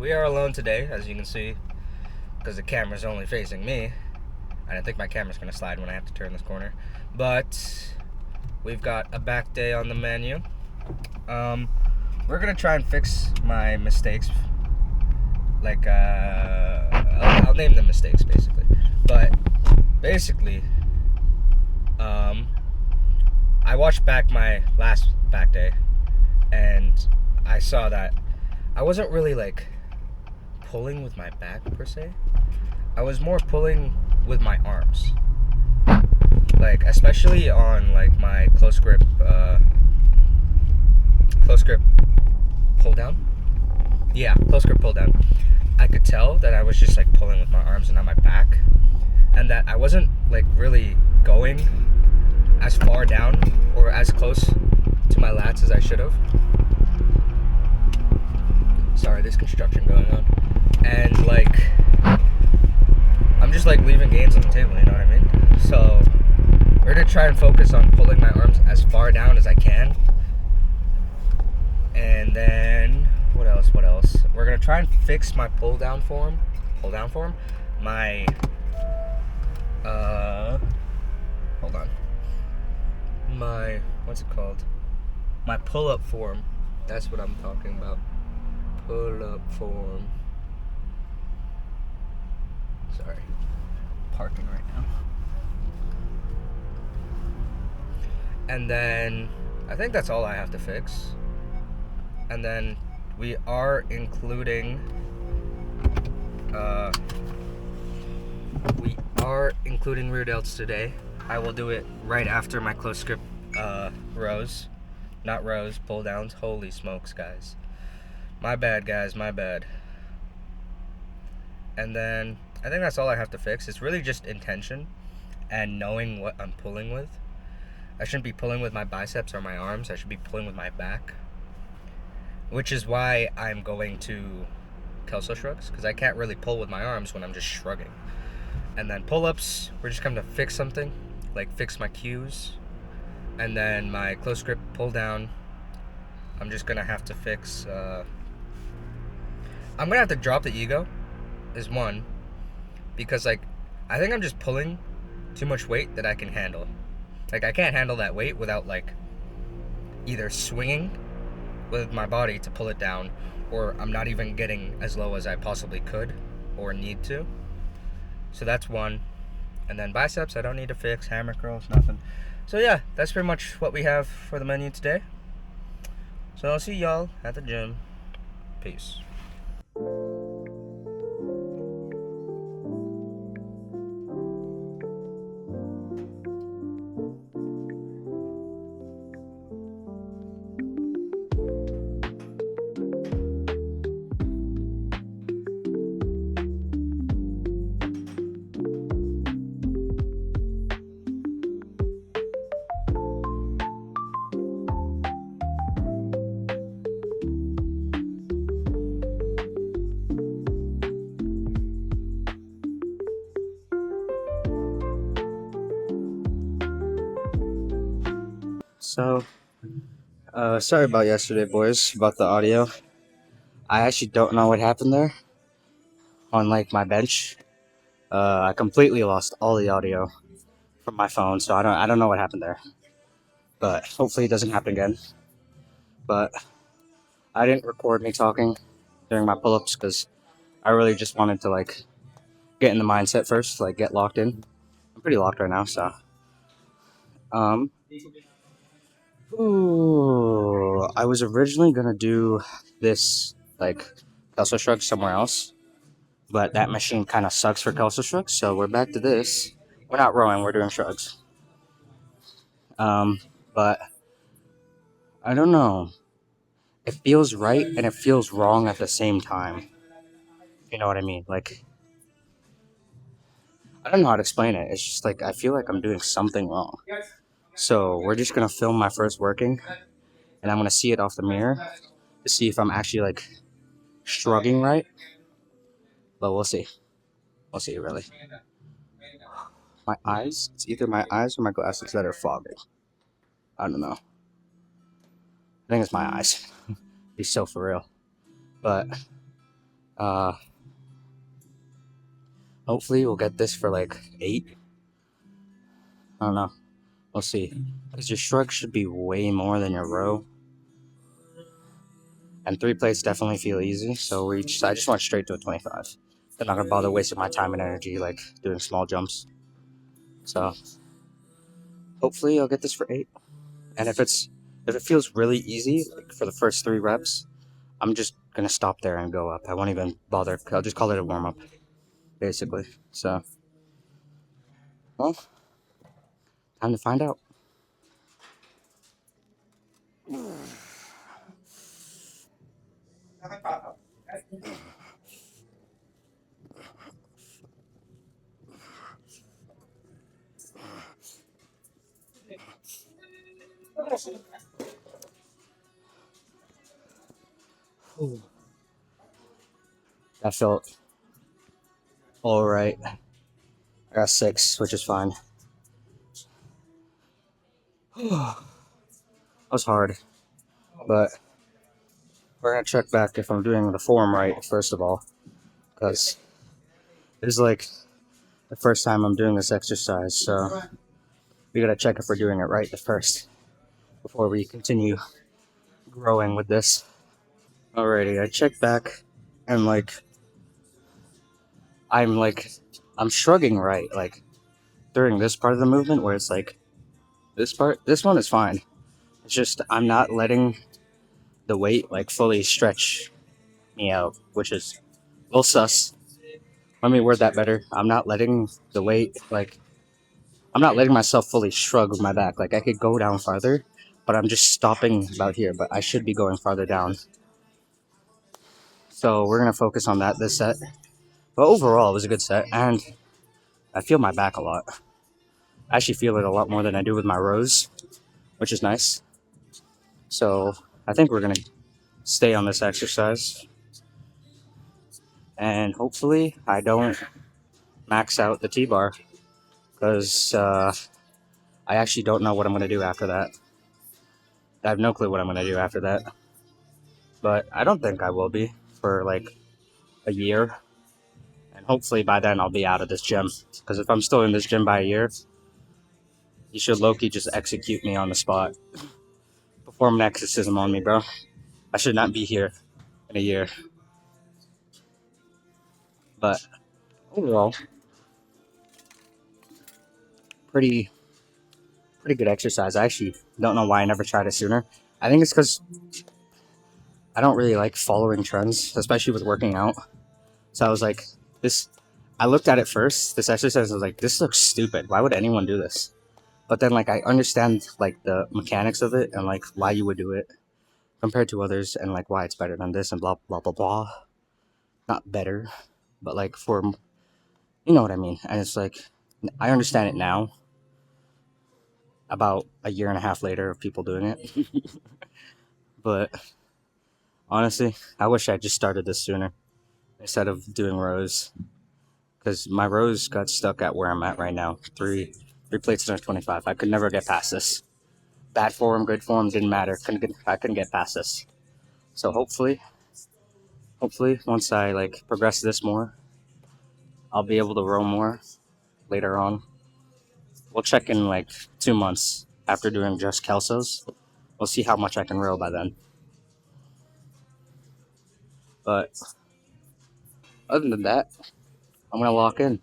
we are alone today, as you can see, because the camera's only facing me. I don't think my camera's going to slide when I have to turn this corner. But we've got a back day on the menu. We're going to try and fix my mistakes. Like, I'll name them mistakes, basically. But, basically, I watched back my last back day, and I saw that I wasn't really, like, pulling with my back, per se. I was more pulling with my arms. Like, especially on, like, my close grip pull down. Yeah, close grip pull down. I could tell that I was just, like, pulling with my arms and not my back. And that I wasn't, like, really going as far down or as close to my lats as I should have. Sorry, there's construction going on. And, like, I'm just, like, leaving gains on the table, you know what I mean? So, we're gonna try and focus on pulling my arms as far down as I can. And then, what else? We're gonna try and fix my pull down form. My, hold on. My, what's it called? My pull-up form. That's what I'm talking about. Pull-up form. Sorry. Parking right now. And then, I think that's all I have to fix. And then, we are including rear delts today. I will do it right after my close grip rows. Not rows, pull downs. Holy smokes, guys. My bad, guys, my bad. And then, I think that's all I have to fix. It's really just intention and knowing what I'm pulling with. I shouldn't be pulling with my biceps or my arms. I should be pulling with my back. Which is why I'm going to Kelso shrugs, because I can't really pull with my arms when I'm just shrugging. And then pull-ups, we're just going to fix something, like fix my cues. And then my close grip pull down, I'm just going to have to fix, I'm going to have to drop the ego, is one, because, like, I think I'm just pulling too much weight that I can handle. Like, I can't handle that weight without, like, either swinging with my body to pull it down, or I'm not even getting as low as I possibly could or need to. So that's one. And then biceps, I don't need to fix. Hammer curls, nothing. So yeah, that's pretty much what we have for the menu today. So I'll see y'all at the gym. Peace. So, sorry about yesterday, boys, about the audio. I actually don't know what happened there on, like, my bench. I completely lost all the audio from my phone, so I don't know what happened there. But hopefully it doesn't happen again. But I didn't record me talking during my pull-ups because I really just wanted to, like, get in the mindset first, like, get locked in. I'm pretty locked right now, so. I was originally gonna do this, like, Kelso shrug somewhere else, but that machine kind of sucks for Kelso shrugs, so we're back to this. We're not rowing, we're doing shrugs. But I don't know. It feels right and it feels wrong at the same time. You know what I mean? Like, I don't know how to explain it. It's just like I feel like I'm doing something wrong. So we're just gonna film my first working, and I'm gonna see it off the mirror to see if I'm actually, like, shrugging right. But we'll see. We'll see, really. My eyes? It's either my eyes or my glasses that are fogging. I don't know. I think it's my eyes. Be so for real. But Uh, Hopefully we'll get this for like 8. I don't know. We'll see. Because your shrug should be way more than your row. And 3 plates definitely feel easy, so I just went straight to a 25. I'm not gonna bother wasting my time and energy like doing small jumps. So hopefully I'll get this for 8. And if it feels really easy, like for the first 3 reps, I'm just gonna stop there and go up. I won't even bother. I'll just call it a warm up, basically. So, well, time to find out. That felt all right. I got 6, which is fine. That was hard, but we're gonna check back if I'm doing the form right first of all, because this is like the first time I'm doing this exercise, so we gotta check if we're doing it right the first before we continue growing with this. Alrighty, I checked back, and I'm like I'm shrugging right, like during this part of the movement where it's like this one is fine. It's just I'm not letting the weight like fully stretch me out, which is a little sus. Let me word that better. I'm not letting the weight I'm not letting myself fully shrug with my back. Like I could go down farther, but I'm just stopping about here. But I should be going farther down. So we're gonna focus on that this set. But overall, it was a good set, and I feel my back a lot. I actually feel it a lot more than I do with my rows, which is nice. So I think we're gonna stay on this exercise, and hopefully I don't max out the T-bar because I actually don't know what I'm gonna do after that. I have no clue what I'm gonna do after that, but I don't think I will be for like a year, and hopefully by then I'll be out of this gym. Because if I'm still in this gym by a year, you should low-key just execute me on the spot, perform an exorcism on me, bro. I should not be here in a year. But overall, pretty pretty good exercise. I actually don't know why I never tried it sooner. I think it's because I don't really like following trends, especially with working out. So I was like, this. I looked at it first. This exercise, I was like, this looks stupid. Why would anyone do this? But then, like, I understand like the mechanics of it and like why you would do it compared to others, and like why it's better than this and blah blah blah blah. Not better, but like for you know what I mean. And it's like I understand it now. About a year and a half later of people doing it, but honestly, I wish I just started this sooner instead of doing rows because my rows got stuck at where I'm at right now. Three plates and a 25. I could never get past this. Bad form, good form, didn't matter. I couldn't get past this. So hopefully, once I like progress this more, I'll be able to row more later on. We'll check in like 2 months after doing just Kelsos. We'll see how much I can row by then. But other than that, I'm gonna lock in.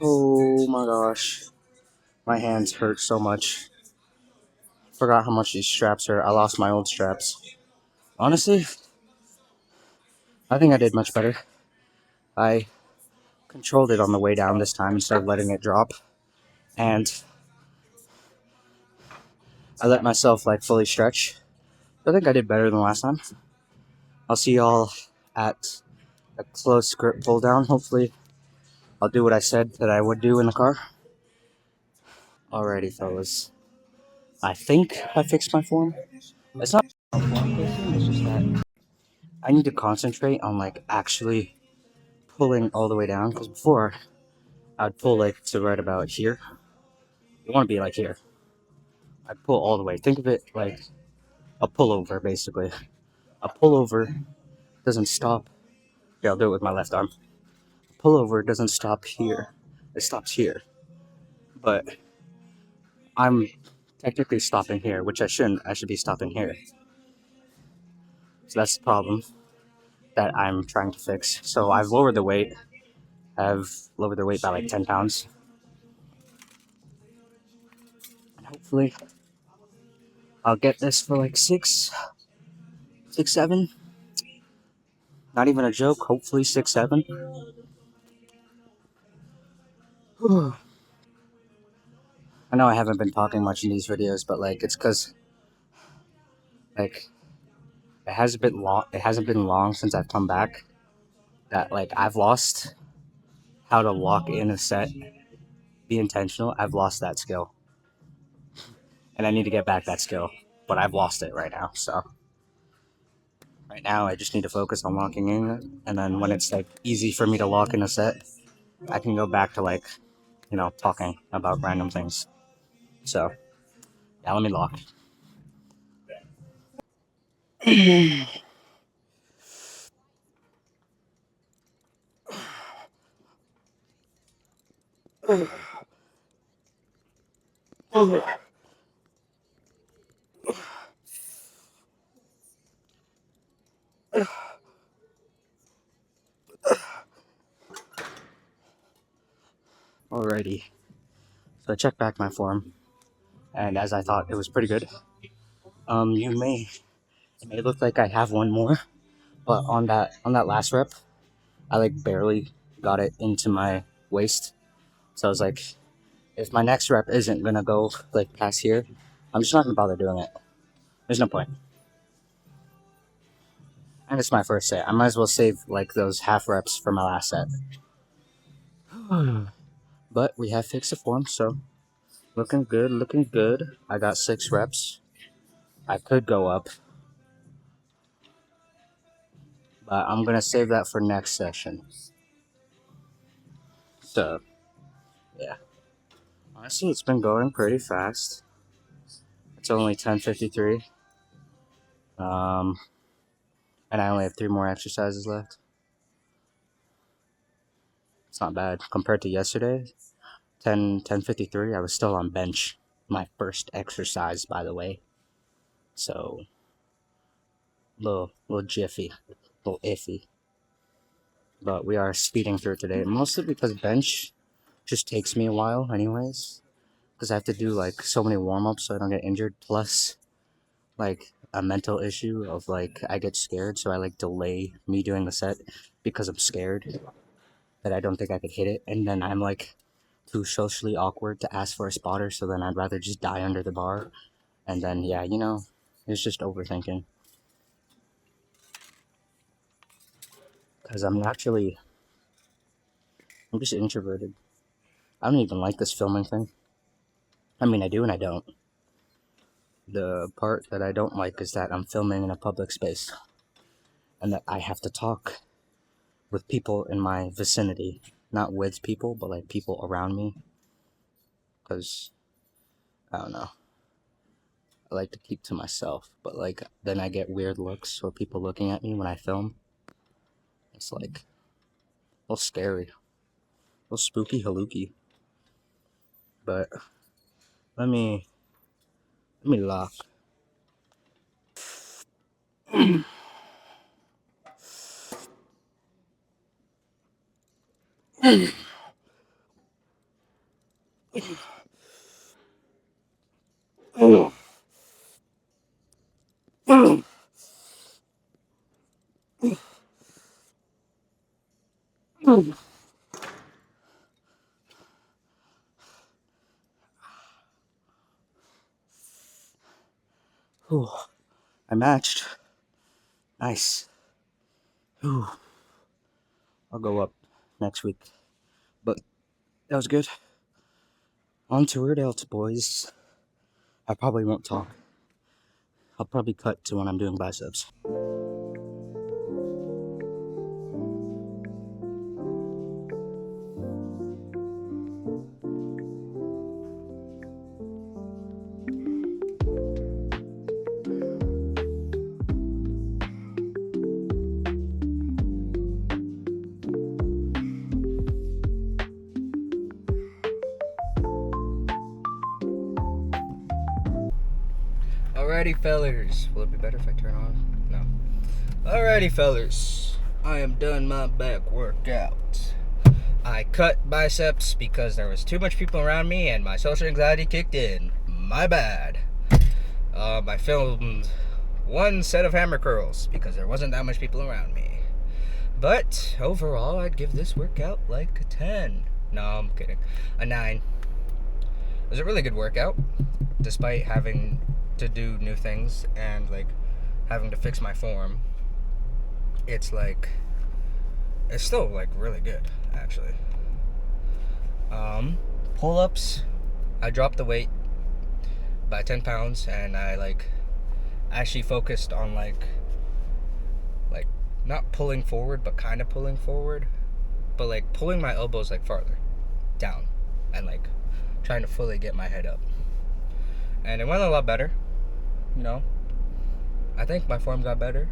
Oh my gosh, my hands hurt so much. Forgot how much these straps hurt. I lost my old straps. Honestly, I think I did much better. I controlled it on the way down this time instead of letting it drop, and I let myself like fully stretch. I think I did better than last time. I'll see y'all at a close grip pull down. Hopefully, I'll do what I said that I would do in the car. Alrighty, fellas. I think I fixed my form. It's not a form fixing, it's just that I need to concentrate on like actually pulling all the way down. Because before, I'd pull like to right about here. You want to be like here. I'd pull all the way. Think of it like a pullover, basically. A pullover doesn't stop. Yeah, I'll do it with my left arm. A pullover doesn't stop here. It stops here. But I'm technically stopping here, which I shouldn't. I should be stopping here. So that's the problem that I'm trying to fix. So I've lowered the weight. I've lowered the weight by like 10 pounds. And hopefully I'll get this for like 7. Not even a joke. Hopefully 6, 7. I know I haven't been talking much in these videos, but like it's because like it hasn't been long since I've come back that like I've lost how to lock in a set, be intentional. I've lost that skill, and I need to get back that skill, but I've lost it right now. So right now I just need to focus on locking in it, and then when it's like easy for me to lock in a set, I can go back to like talking about random things. So yeah, let me lock. Alrighty. So I checked back my form, and as I thought, it was pretty good. It may look like I have one more, but on that last rep, I like barely got it into my waist. So I was like, if my next rep isn't gonna go like past here, I'm just not gonna bother doing it. There's no point. And it's my first set. I might as well save like those half reps for my last set. But we have fixed the form, so looking good, looking good. I got 6 reps. I could go up, but I'm gonna save that for next session. So yeah, honestly, it's been going pretty fast. It's only 10:53. And I only have 3 more exercises left. It's not bad compared to yesterday. 10:53. I was still on bench. My first exercise, by the way. So little jiffy, little iffy. But we are speeding through today, mostly because bench just takes me a while, anyways. Because I have to do like so many warm ups so I don't get injured. Plus, like a mental issue of like I get scared, so I like delay me doing the set because I'm scared that I don't think I could hit it, and then I'm like too socially awkward to ask for a spotter, so then I'd rather just die under the bar, and then yeah, it's just overthinking. Because I'm just introverted. I don't even like this filming thing. I mean, I do and I don't. The part that I don't like is that I'm filming in a public space, and that I have to talk with people in my vicinity, not with people, but like people around me. Because I don't know. I like to keep to myself, but like then I get weird looks or people looking at me when I film. It's like a little scary, a little spooky halooky. But let me lock. Ooh, I matched. Nice. Ooh. I'll go up next week. But that was good. On to rear delts, boys. I probably won't talk. I'll probably cut to when I'm doing biceps. Alrighty, fellers. Will it be better if I turn on? No. Alrighty, fellers. I am done my back workout. I cut biceps because there was too much people around me and my social anxiety kicked in. My bad. I filmed one set of hammer curls because there wasn't that much people around me. But overall, I'd give this workout like a 10. No, I'm kidding. A 9. It was a really good workout, despite having to do new things and like having to fix my form. It's still like really good, actually. Pull-ups, I dropped the weight by 10 pounds and I like actually focused on like not pulling forward but kind of pulling forward, but like pulling my elbows like farther down and like trying to fully get my head up, and it went a lot better. You know, I think my form got better,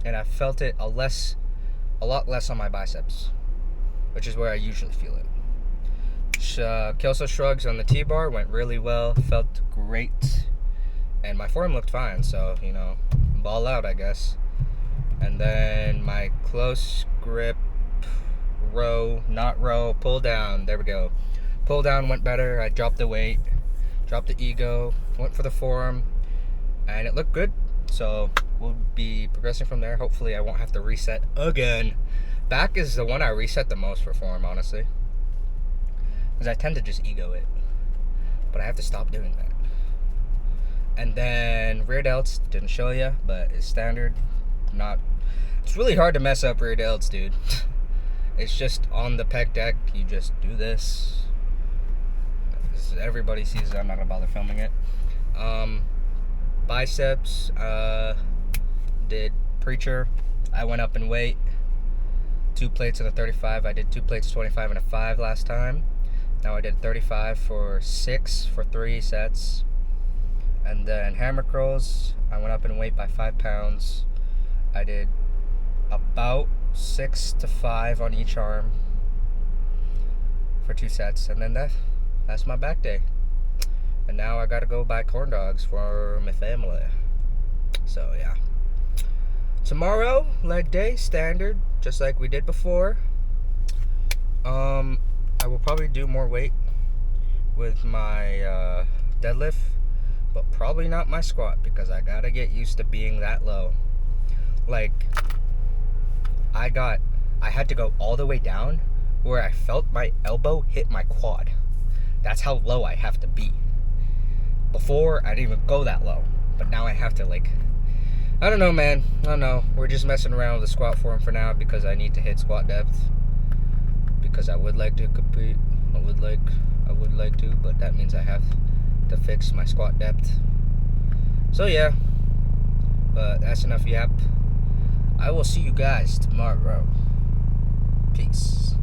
and I felt it a lot less on my biceps, which is where I usually feel it. Kelso shrugs on the T-bar went really well, felt great, and my form looked fine, so, you know, ball out, I guess. And then my close grip pull down, there we go. Pull down went better. I dropped the weight, dropped the ego, went for the form, and it looked good. So we'll be progressing from there. Hopefully I won't have to reset again. Back is the one I reset the most for form, honestly, because I tend to just ego it, but I have to stop doing that. And then rear delts, didn't show you, but it's standard. It's really hard to mess up rear delts, dude. It's just on the pec deck, you just do this. Everybody sees it, I'm not gonna bother filming it. Biceps, did preacher. I went up in weight, 2 plates and a 35. I did 2 plates, 25 and a 5 last time. Now I did 35 for 6 for 3 sets. And then hammer curls, I went up in weight by 5 pounds. I did about 6 to 5 on each arm for 2 sets, and then that's my back day. And now I gotta go buy corn dogs for my family. So yeah, tomorrow leg day, standard, just like we did before. I will probably do more weight with my deadlift, but probably not my squat, because I gotta get used to being that low. Like, I had to go all the way down where I felt my elbow hit my quad. That's how low I have to be. Before, I didn't even go that low, but now I have to, like, I don't know, man. I don't know. We're just messing around with the squat form for now because I need to hit squat depth, because I would like to compete. I would like to, but that means I have to fix my squat depth. So yeah, but that's enough yap. I will see you guys tomorrow. Peace.